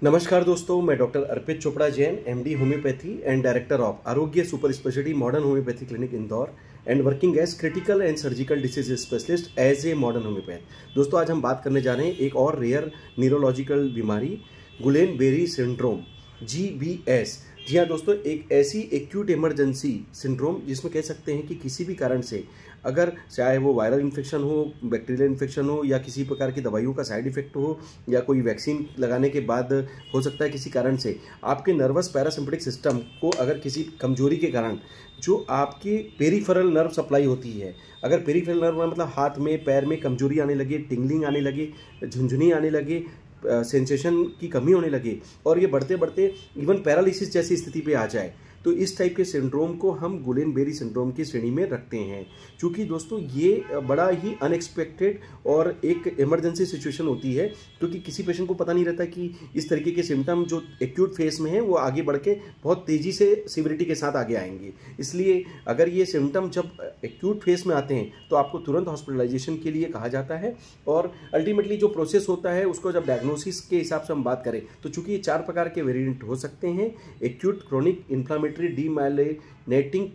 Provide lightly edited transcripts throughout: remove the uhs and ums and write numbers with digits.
नमस्कार दोस्तों, मैं doctor Arpit Chopra Jain, MD homeopathy and director of Arogya super speciality modern homeopathy clinic Indore and working as critical and surgical disease specialist as a modern homeopath. दोस्तों, आज हम बात करने जा रहे हैं एक और रेयर न्यूरोलॉजिकल बीमारी गुलेन बेरी सिंड्रोम GBS। जी हाँ दोस्तों, एक ऐसी एक्यूट इमरजेंसी सिंड्रोम जिसमें कह सकते हैं कि किसी भी कारण से, अगर चाहे वो वायरल इन्फेक्शन हो, बैक्टीरियल इन्फेक्शन हो, या किसी प्रकार की दवाइयों का साइड इफेक्ट हो, या कोई वैक्सीन लगाने के बाद हो सकता है किसी कारण से आपके नर्वस पैरासिम्पैथिक सिस्टम को अगर किसी कमजोरी के कारण जो आपकी पेरिफेरल नर्व सप्लाई होती है, अगर पेरिफेरल नर्व मतलब हाथ में पैर में कमजोरी आने लगे, टिंगलिंग आने लगे, झुंझुनी आने लगे, सेंसेशन की कमी होने लगे और ये बढ़ते बढ़ते इवन पैरालिसिस जैसी स्थिति पे आ जाए, तो इस टाइप के सिंड्रोम को हम गुलेन बेरी सिंड्रोम की श्रेणी में रखते हैं। क्योंकि दोस्तों ये बड़ा ही अनएक्सपेक्टेड और एक इमरजेंसी सिचुएशन होती है, क्योंकि किसी पेशेंट को पता नहीं रहता कि इस तरीके के सिम्टम जो एक्यूट फेस में है वो आगे बढ़ के बहुत तेज़ी से सिविरिटी के साथ आगे आएंगे। इसलिए अगर ये सिम्टम जब एक्यूट फेस में आते हैं तो आपको तुरंत हॉस्पिटलाइजेशन के लिए कहा जाता है। और अल्टीमेटली जो प्रोसेस होता है उसको जब डायग्नोसिस के हिसाब से हम बात करें तो चूंकि ये 4 प्रकार के वेरिएंट हो सकते हैं, acute, chronic, inflammatory, demyelinating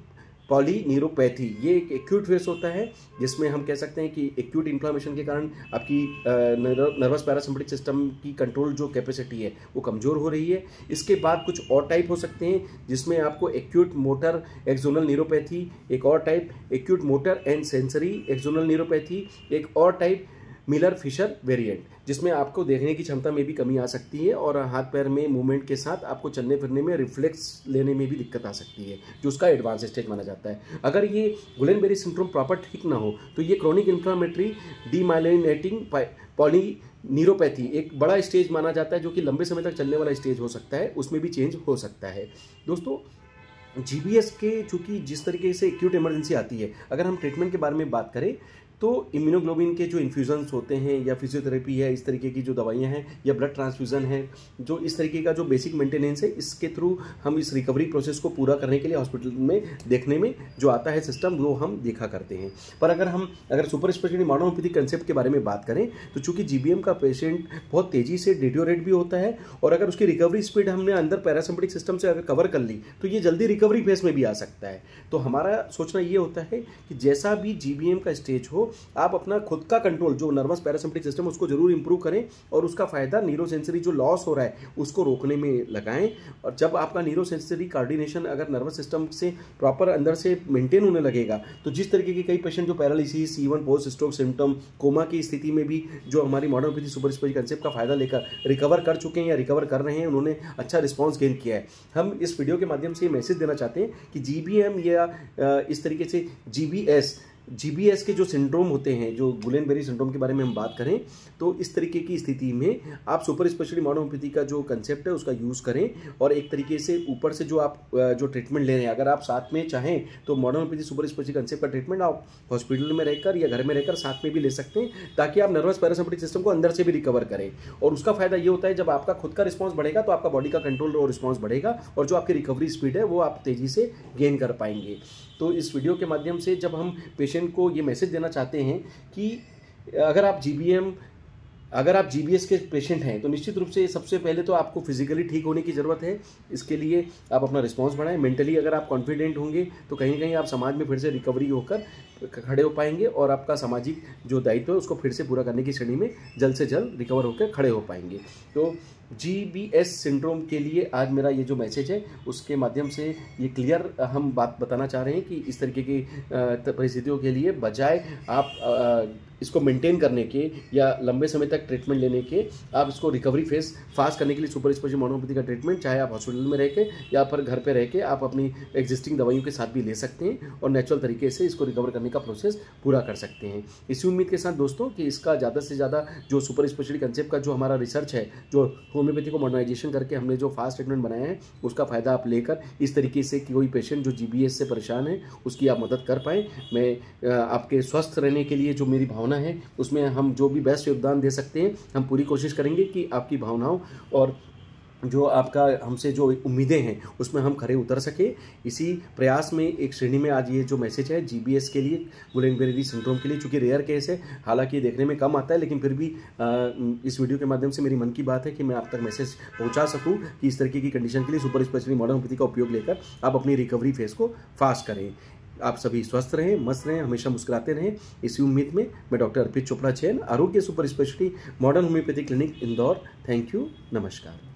polyneuropathy, ये एक एक्यूट फेस होता है जिसमें हम कह सकते हैं कि एक्यूट इन्फ्लामेशन के कारण आपकी नर्वस पैरासिम्पैथिक सिस्टम की कंट्रोल जो कैपेसिटी है वो कमज़ोर हो रही है। इसके बाद कुछ और टाइप हो सकते हैं जिसमें आपको एक्यूट मोटर एक्सोनल न्यूरोपैथी, एक और type acute motor and sensory axonal neuropathy, एक और टाइप मिलर फिशर वेरिएंट, जिसमें आपको देखने की क्षमता में भी कमी आ सकती है और हाथ पैर में मूवमेंट के साथ आपको चलने फिरने में, रिफ्लेक्स लेने में भी दिक्कत आ सकती है, जो उसका एडवांस स्टेज माना जाता है। अगर ये गुलेन बेरी सिंड्रोम प्रॉपर ठीक ना हो तो ये क्रोनिक इन्फ्लामेटरी डीमाइलिनेटिंग पॉलीन्यूरोपैथी एक बड़ा स्टेज माना जाता है, जो कि लंबे समय तक चलने वाला स्टेज हो सकता है, उसमें भी चेंज हो सकता है। दोस्तों, GBS के चूँकि जिस तरीके से एक्यूट इमरजेंसी आती है, अगर हम ट्रीटमेंट के बारे में बात करें तो इम्यूनोग्लोबिन के जो इन्फ्यूजन्स होते हैं या फिजियोथेरेपी है, इस तरीके की जो दवाइयाँ हैं या ब्लड ट्रांसफ्यूज़न है, जो इस तरीके का जो बेसिक मेंटेनेंस है, इसके थ्रू हम इस रिकवरी प्रोसेस को पूरा करने के लिए हॉस्पिटल में देखने में जो आता है सिस्टम, वो हम देखा करते हैं। पर अगर super speciality modern homeopathy concept के बारे में बात करें तो चूंकि GBM का पेशेंट बहुत तेज़ी से डिटोरेट भी होता है और अगर उसकी रिकवरी स्पीड हमने अंदर पैरासिम्पैथिक सिस्टम से अगर कवर कर ली तो ये जल्दी रिकवरी फेस में भी आ सकता है। तो हमारा सोचना ये होता है कि जैसा भी GBM का स्टेज हो, आप अपना खुद का कंट्रोल जो नर्वस पैरासिम्पैथिक सिस्टम उसको जरूर इंप्रूव करें और उसका फायदा न्यूरोसेंसरी जो लॉस हो रहा है उसको रोकने में लगाएं। और जब आपका न्यूरोसेंसरी कोऑर्डिनेशन अगर नर्वस सिस्टम से प्रॉपर अंदर से मेंटेन होने लगेगा तो जिस तरीके के कई पेशेंट जो paralysis, even post stroke symptom, coma की स्थिति में भी जो हमारी modern homeopathy super speciality concept का फायदा लेकर रिकवर कर चुके हैं या रिकवर कर रहे हैं, उन्होंने अच्छा रिस्पॉन्स गेन किया है। हम इस वीडियो के माध्यम से ये मैसेज देना चाहते हैं कि GBM या इस तरीके से GBS के जो सिंड्रोम होते हैं, जो गुलेन बेरी सिंड्रोम के बारे में हम बात करें तो इस तरीके की स्थिति में आप सुपर स्पेशलिटी मॉडर्न होम्योपैथी का जो कंसेप्ट है उसका यूज़ करें और एक तरीके से ऊपर से जो आप जो ट्रीटमेंट ले रहे हैं, अगर आप साथ में चाहें तो modern homeopathy super speciality concept का ट्रीटमेंट आप हॉस्पिटल में रहकर या घर में रहकर साथ में भी ले सकते हैं, ताकि आप नर्वस पैरासिम्पैथिक सिस्टम को अंदर से भी रिकवर करें। और उसका फायदा ये होता है, जब आपका खुद का रिस्पॉन्स बढ़ेगा तो आपका बॉडी का कंट्रोल और रिस्पॉन्स बढ़ेगा और जो आपकी रिकवरी स्पीड है वो आप तेज़ी से गेन कर पाएंगे। तो इस वीडियो के माध्यम से जब हम पेशेंट को ये मैसेज देना चाहते हैं कि अगर आप GBS के पेशेंट हैं तो निश्चित रूप से सबसे पहले तो आपको फिजिकली ठीक होने की ज़रूरत है। इसके लिए आप अपना रिस्पांस बढ़ाएं। मेंटली अगर आप कॉन्फिडेंट होंगे तो कहीं ना कहीं आप समाज में फिर से रिकवरी होकर खड़े हो पाएंगे और आपका सामाजिक जो दायित्व है उसको फिर से पूरा करने की श्रेणी में जल्द से जल्द रिकवर होकर खड़े हो पाएंगे। तो GBS सिंड्रोम के लिए आज मेरा ये जो मैसेज है उसके माध्यम से ये क्लियर हम बात बताना चाह रहे हैं कि इस तरीके की परिस्थितियों के लिए बजाय आप इसको मेंटेन करने के या लंबे समय तक ट्रीटमेंट लेने के, आप इसको रिकवरी फेस फास्ट करने के लिए सुपर स्पेशलिटी मॉडर्न होम्योपैथी का ट्रीटमेंट चाहे आप हॉस्पिटल में रह के या फिर घर पे रह के आप अपनी एग्जिस्टिंग दवाइयों के साथ भी ले सकते हैं और नेचुरल तरीके से इसको रिकवर करने का प्रोसेस पूरा कर सकते हैं। इसी उम्मीद के साथ दोस्तों कि इसका ज़्यादा से ज़्यादा जो सुपर स्पेशलिटी कंसेप्ट का जो हमारा रिसर्च है, जो होम्योपैथी को मॉडर्नाइजेशन करके हमने जो फास्ट ट्रीटमेंट बनाया है, उसका फ़ायदा आप लेकर इस तरीके से कि कोई पेशेंट जो GBS से परेशान है उसकी आप मदद कर पाएँ। मैं आपके स्वस्थ रहने के लिए जो मेरी भावना है उसमें हम जो भी बेस्ट योगदान दे सकते हैं हम पूरी कोशिश करेंगे कि आपकी भावनाओं और जो आपका हमसे जो उम्मीदें हैं उसमें हम खरे उतर सके। इसी प्रयास में एक श्रेणी में आज ये जो मैसेज है जीबीएस के लिए, गुलेन-बेरेली सिंड्रोम के लिए, चूँकि रेयर केस है, हालांकि देखने में कम आता है, लेकिन फिर भी इस वीडियो के माध्यम से मेरी मन की बात है कि मैं आप तक मैसेज पहुंचा सकूं कि इस तरीके की कंडीशन के लिए सुपर स्पेशलिटी मॉडर्न होम्योपैथी का उपयोग लेकर आप अपनी रिकवरी फेज को फास्ट करें। आप सभी स्वस्थ रहें, मस्त रहें, हमेशा मुस्कुराते रहें, इसी उम्मीद में मैं डॉक्टर अर्पित चोपड़ा जैन, आरोग्य super speciality modern homeopathy clinic Indore. Thank you, नमस्कार।